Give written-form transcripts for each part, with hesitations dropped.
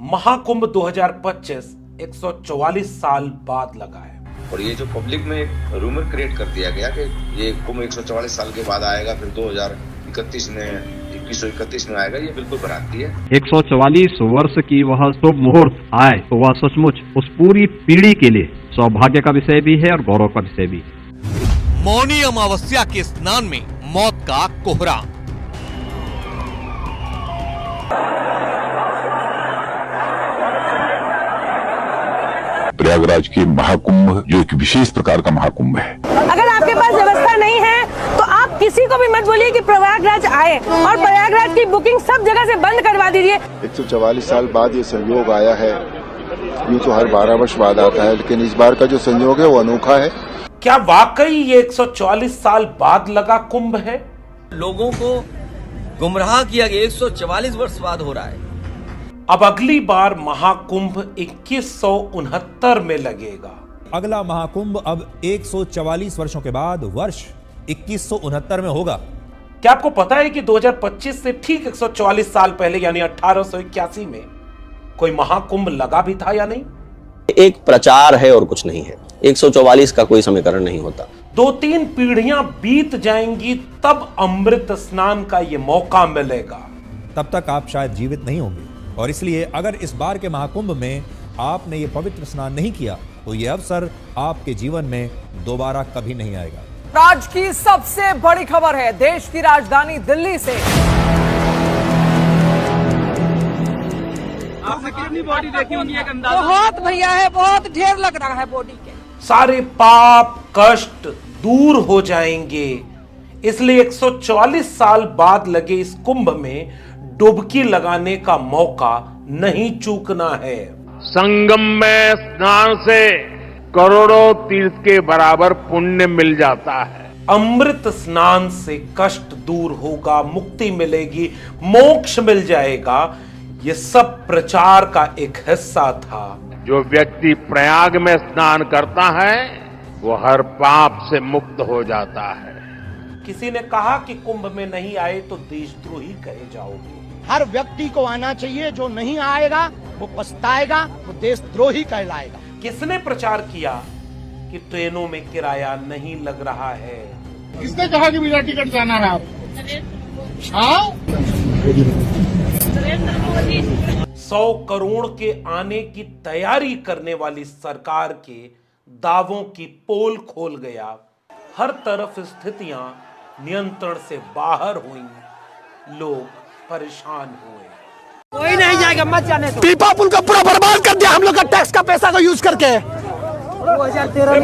महाकुंभ 2025 144 साल बाद लगा है। और ये जो पब्लिक में एक रूमर क्रिएट कर दिया गया कि ये कुंभ 144 साल के बाद आएगा, फिर 2131 में आएगा, ये बिल्कुल भ्रांति है। 144 वर्ष की वह शुभ मुहूर्त आए तो वह सचमुच उस पूरी पीढ़ी के लिए सौभाग्य का विषय भी है और गौरव का विषय भी। मौनी अमावस्या के स्नान में मौत का कोहरा। प्रयागराज की महाकुंभ जो एक विशेष प्रकार का महाकुंभ है। अगर आपके पास व्यवस्था नहीं है तो आप किसी को भी मत बोलिए कि प्रयागराज आए और प्रयागराज की बुकिंग सब जगह से बंद करवा दीजिए। 144 साल बाद ये संयोग आया है। यूँ तो हर 12 वर्ष बाद आता है, लेकिन इस बार का जो संयोग है वो अनोखा है। क्या वाकई ये 144 साल बाद लगा कुंभ है? लोगों को गुमराह किया गया। 144 वर्ष बाद हो रहा है। अब अगली बार महाकुंभ 2169 में लगेगा। अगला महाकुंभ अब 144 वर्षों के बाद वर्ष 2169 में होगा। क्या आपको पता है कि 2025 से ठीक 144 साल पहले यानी 1881 में कोई महाकुंभ लगा भी था या नहीं? एक प्रचार है और कुछ नहीं है। 144 का कोई समीकरण नहीं होता। 2-3 पीढ़ियां बीत जाएंगी तब अमृत स्नान का ये मौका मिलेगा। तब तक आप शायद जीवित नहीं होंगे और इसलिए अगर इस बार के महाकुंभ में आपने ये पवित्र स्नान नहीं किया तो ये अवसर आपके जीवन में दोबारा कभी नहीं आएगा। आज की सबसे बड़ी खबर है देश की राजधानी दिल्ली से। आपने कितनी बॉडी देखी होगी एक अंदाजा? बहुत भैया है, बहुत ढेर लग रहा है बॉडी के। सारे पाप कष्ट दूर हो जाएंगे, इसलिए 144 साल बाद लगे इस कुंभ में डुबकी लगाने का मौका नहीं चूकना है। संगम में स्नान से करोड़ों तीर्थ के बराबर पुण्य मिल जाता है। अमृत स्नान से कष्ट दूर होगा, मुक्ति मिलेगी, मोक्ष मिल जाएगा। ये सब प्रचार का एक हिस्सा था। जो व्यक्ति प्रयाग में स्नान करता है वो हर पाप से मुक्त हो जाता है। किसी ने कहा कि कुंभ में नहीं आए तो देशद्रोही कहे जाओगे। हर व्यक्ति को आना चाहिए, जो नहीं आएगा वो पछताएगा, वो देशद्रोही कहलाएगा। किसने प्रचार किया कि ट्रेनों में किराया नहीं लग रहा है? किसने कहा कि बिना टिकट जाना है आप? 100 करोड़ के आने की तैयारी करने वाली सरकार के दावों की पोल खोल गया। हर तरफ स्थितियां नियंत्रण से बाहर हुई, लोग परेशान हुए। कोई नहीं जाएगा, मत जाने दो। पीपा पुल को पूरा बर्बाद कर दिया हम लोग का टैक्स का पैसा को यूज करके। 2013 में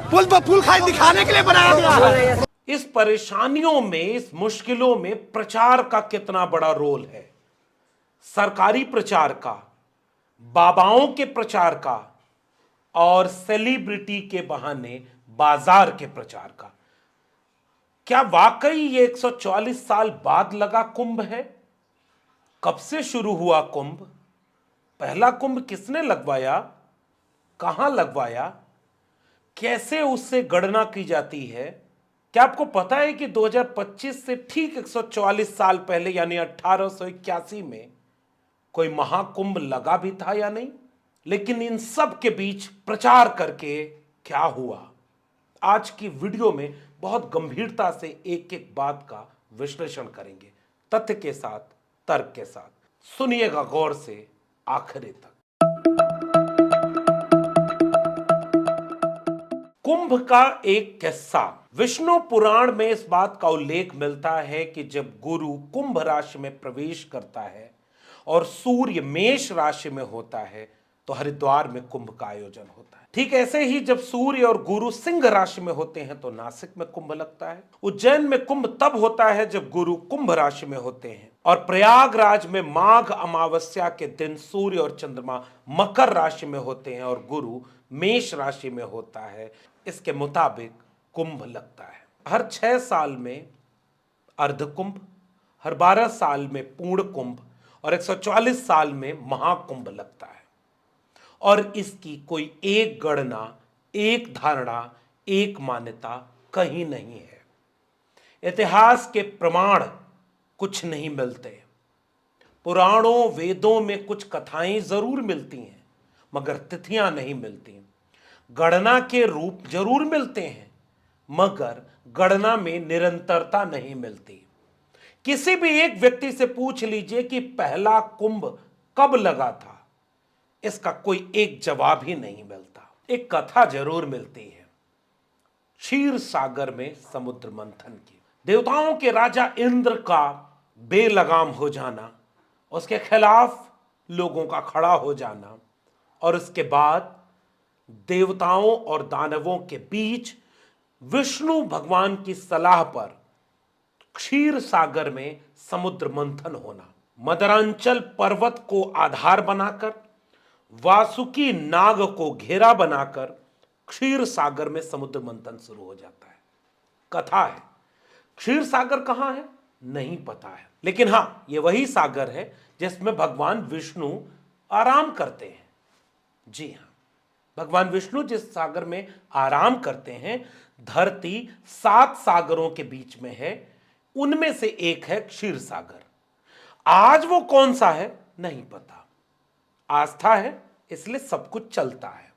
पुल पर पुल खाई दिखाने के लिए बनाया गया। इस परेशानियों में, इस मुश्किलों में प्रचार का कितना बड़ा रोल है। सरकारी प्रचार का, बाबाओं के प्रचार का और सेलिब्रिटी के बहाने बाजार के प्रचार का। क्या वाकई ये 144 साल बाद लगा कुंभ है? कब से शुरू हुआ कुंभ? पहला कुंभ किसने लगवाया? कहां लगवाया? कैसे उससे गणना की जाती है? क्या आपको पता है कि 2025 से ठीक 144 साल पहले यानी 1881 में कोई महाकुंभ लगा भी था या नहीं? लेकिन इन सब के बीच प्रचार करके क्या हुआ? आज की वीडियो में बहुत गंभीरता से एक एक बात का विश्लेषण करेंगे, तथ्य के साथ, तर्क के साथ। सुनिएगा गौर से आखिरी तक। कुंभ का एक किस्सा। विष्णु पुराण में इस बात का उल्लेख मिलता है कि जब गुरु कुंभ राशि में प्रवेश करता है और सूर्य मेष राशि में होता है तो हरिद्वार में कुंभ का आयोजन होता है। ठीक ऐसे ही जब सूर्य और गुरु सिंह राशि में होते हैं तो नासिक में कुंभ लगता है। उज्जैन में कुंभ तब होता है जब गुरु कुंभ राशि में होते हैं और प्रयागराज में माघ अमावस्या के दिन सूर्य और चंद्रमा मकर राशि में होते हैं और गुरु मेष राशि में होता है। इसके मुताबिक कुंभ लगता है। हर 6 साल में अर्ध कुंभ, हर 12 साल में पूर्ण कुंभ और 144 साल में महाकुंभ लगता है। और इसकी कोई एक गणना, एक धारणा, एक मान्यता कहीं नहीं है। इतिहास के प्रमाण कुछ नहीं मिलते। पुराणों वेदों में कुछ कथाएं जरूर मिलती हैं, मगर तिथियां नहीं मिलती। गणना के रूप जरूर मिलते हैं, मगर गणना में निरंतरता नहीं मिलती। किसी भी एक व्यक्ति से पूछ लीजिए कि पहला कुंभ कब लगा था, इसका कोई एक जवाब ही नहीं मिलता। एक कथा जरूर मिलती है, क्षीर सागर में समुद्र मंथन की। देवताओं के राजा इंद्र का बेलगाम हो जाना, उसके खिलाफ लोगों का खड़ा हो जाना, और उसके बाद देवताओं और दानवों के बीच विष्णु भगवान की सलाह पर क्षीर सागर में समुद्र मंथन होना। मदरांचल पर्वत को आधार बनाकर, वासुकी नाग को घेरा बनाकर क्षीर सागर में समुद्र मंथन शुरू हो जाता है। कथा है। क्षीर सागर कहां है नहीं पता है, लेकिन हां, यह वही सागर है जिसमें भगवान विष्णु आराम करते हैं। जी हां, भगवान विष्णु जिस सागर में आराम करते हैं, धरती 7 सागरों के बीच में है, उनमें से एक है क्षीर सागर। आज वो कौन सा है नहीं पता। आस्था है इसलिए सब कुछ चलता है।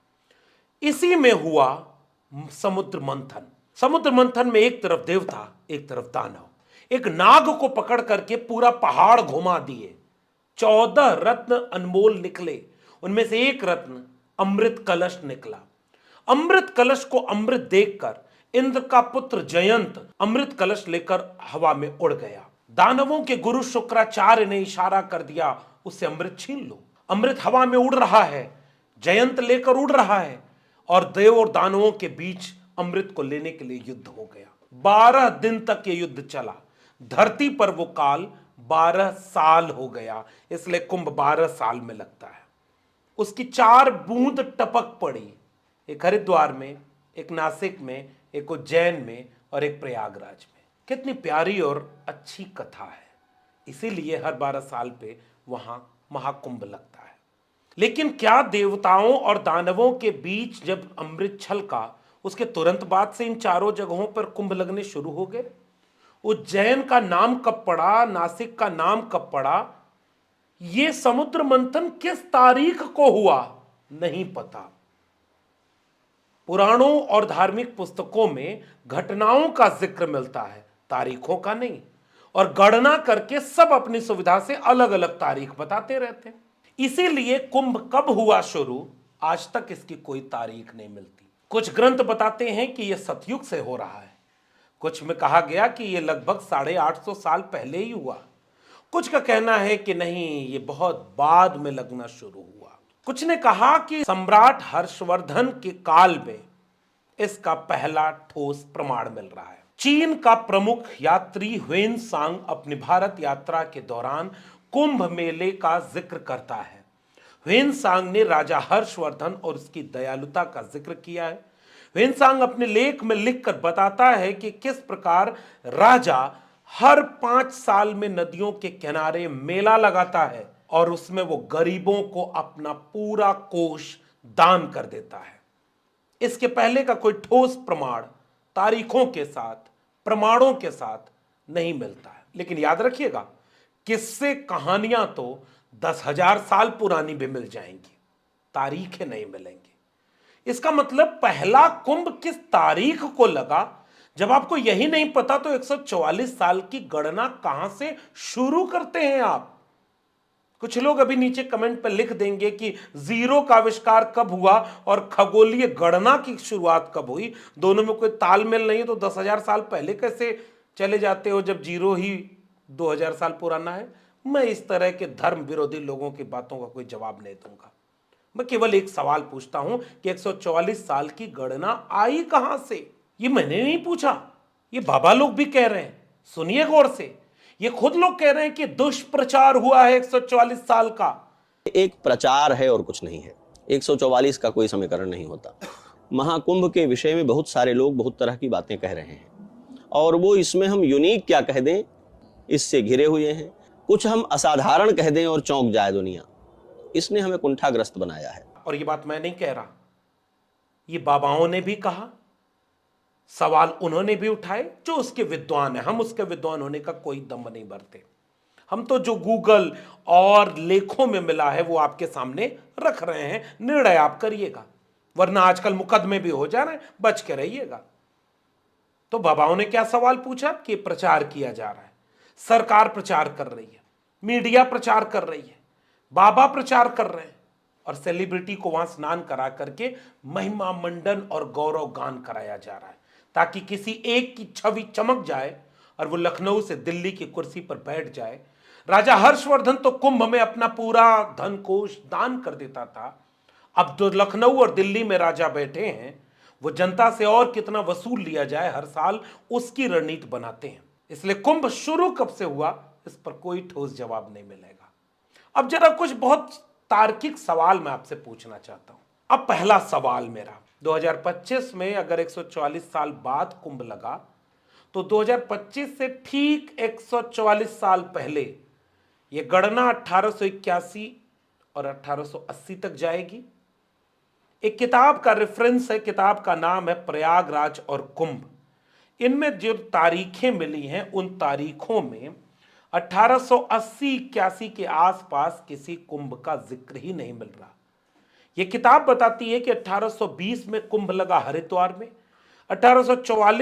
इसी में हुआ समुद्र मंथन। समुद्र मंथन में एक तरफ देवता, एक तरफ दानव। एक नाग को पकड़ करके पूरा पहाड़ घुमा दिए। 14 रत्न अनमोल निकले, उनमें से एक रत्न अमृत कलश निकला। अमृत कलश को अमृत देखकर इंद्र का पुत्र जयंत अमृत कलश लेकर हवा में उड़ गया। दानवों के गुरु शुक्राचार्य ने इशारा कर दिया, उससे अमृत छीन लो। अमृत हवा में उड़ रहा है, जयंत लेकर उड़ रहा है, और देव और दानवों के बीच अमृत को लेने के लिए युद्ध हो गया। 12 दिन तक ये युद्ध चला। धरती पर वो काल 12 साल हो गया, इसलिए कुंभ 12 साल में लगता है। उसकी 4 बूंद टपक पड़ी, एक हरिद्वार में, एक नासिक में, एक उज्जैन में और एक प्रयागराज में। कितनी प्यारी और अच्छी कथा है। इसीलिए हर 12 साल पे वहां महाकुंभ लगता है। लेकिन क्या देवताओं और दानवों के बीच जब अमृत छलका, उसके तुरंत बाद से इन चारों जगहों पर कुंभ लगने शुरू हो गए? उज्जैन का नाम कब पड़ा, नासिक का नाम कब पड़ा, यह समुद्र मंथन किस तारीख को हुआ नहीं पता। पुराणों और धार्मिक पुस्तकों में घटनाओं का जिक्र मिलता है, तारीखों का नहीं। और गणना करके सब अपनी सुविधा से अलग अलग तारीख बताते रहते हैं। इसीलिए कुंभ कब हुआ शुरू, आज तक इसकी कोई तारीख नहीं मिलती। कुछ ग्रंथ बताते हैं कि यह सतयुग से हो रहा है, कुछ में कहा गया कि यह लगभग 850 साल पहले ही हुआ, कुछ का कहना है कि नहीं, ये बहुत बाद में लगना शुरू हुआ। कुछ ने कहा कि सम्राट हर्षवर्धन के काल में इसका पहला ठोस प्रमाण मिल रहा है। चीन का प्रमुख यात्री ह्वेनसांग अपनी भारत यात्रा के दौरान कुंभ मेले का जिक्र करता है। ह्वेनसांग ने राजा हर्षवर्धन और उसकी दयालुता का जिक्र किया है। ह्वेनसांग अपने लेख में लिखकर बताता है कि किस प्रकार राजा हर 5 साल में नदियों के किनारे मेला लगाता है और उसमें वो गरीबों को अपना पूरा कोष दान कर देता है। इसके पहले का कोई ठोस प्रमाण तारीखों के साथ, प्रमाणों के साथ नहीं मिलता है। लेकिन याद रखिएगा, किस्से कहानियां तो 10,000 साल पुरानी भी मिल जाएंगी, तारीखें नहीं मिलेंगी। इसका मतलब पहला कुंभ किस तारीख को लगा, जब आपको यही नहीं पता तो 144 साल की गणना कहां से शुरू करते हैं आप? कुछ लोग अभी नीचे कमेंट पर लिख देंगे कि जीरो का आविष्कार कब हुआ और खगोलीय गणना की शुरुआत कब हुई, दोनों में कोई तालमेल नहीं है, तो 10,000 साल पहले कैसे चले जाते हो जब जीरो ही 2000 साल पुराना है? मैं इस तरह के धर्म विरोधी लोगों की बातों का कोई जवाब नहीं दूंगा। मैं केवल एक सवाल पूछता हूं कि 144 साल की गणना आई कहां से? ये मैंने नहीं पूछा, ये बाबा लोग भी कह रहे हैं। सुनिए गौर से, ये खुद लोग कह रहे हैं कि दुष्प्रचार हुआ है 144 साल का। एक प्रचार है और कुछ नहीं है। 144 का कोई समीकरण नहीं होता। महाकुंभ के विषय में बहुत सारे लोग बहुत तरह की बातें कह रहे हैं और वो इसमें हम यूनिक क्या कह दें इससे घिरे हुए हैं। कुछ हम असाधारण कह दें और चौंक जाए दुनिया, इसने हमें कुंठाग्रस्त बनाया है। और ये बात मैं नहीं कह रहा, ये बाबाओं ने भी कहा, सवाल उन्होंने भी उठाए जो उसके विद्वान है। हम उसके विद्वान होने का कोई दम नहीं भरते। हम तो जो गूगल और लेखों में मिला है वो आपके सामने रख रहे हैं, निर्णय आप करिएगा, वरना आजकल मुकदमे भी हो जा रहे हैं, बच के रहिएगा। तो बाबाओं ने क्या सवाल पूछा कि प्रचार किया जा रहा है, सरकार प्रचार कर रही है, मीडिया प्रचार कर रही है, बाबा प्रचार कर रहे हैं और सेलिब्रिटी को वहां स्नान करा करके महिमा मंडन और गौरव गान कराया जा रहा है, ताकि किसी एक की छवि चमक जाए और वो लखनऊ से दिल्ली की कुर्सी पर बैठ जाए। राजा हर्षवर्धन तो कुंभ में अपना पूरा धन कोष दान कर देता था, अब तो लखनऊ और दिल्ली में राजा बैठे हैं, वो जनता से और कितना वसूल लिया जाए हर साल उसकी रणनीति बनाते हैं। इसलिए कुंभ शुरू कब से हुआ इस पर कोई ठोस जवाब नहीं मिलेगा। अब जरा कुछ बहुत तार्किक सवाल मैं आपसे पूछना चाहता हूं। अब पहला सवाल मेरा, 2025 में अगर 144 साल बाद कुंभ लगा तो 2025 से ठीक 144 साल पहले यह गणना 1881 और 1880 तक जाएगी। एक किताब का रेफरेंस है, किताब का नाम है प्रयागराज और कुंभ। इनमें जो तारीखें मिली हैं उन तारीखों में 1880-81 के आसपास किसी कुंभ का जिक्र ही नहीं मिल रहा। यह किताब बताती है कि 1820 में कुंभ लगा हरिद्वार में, 1844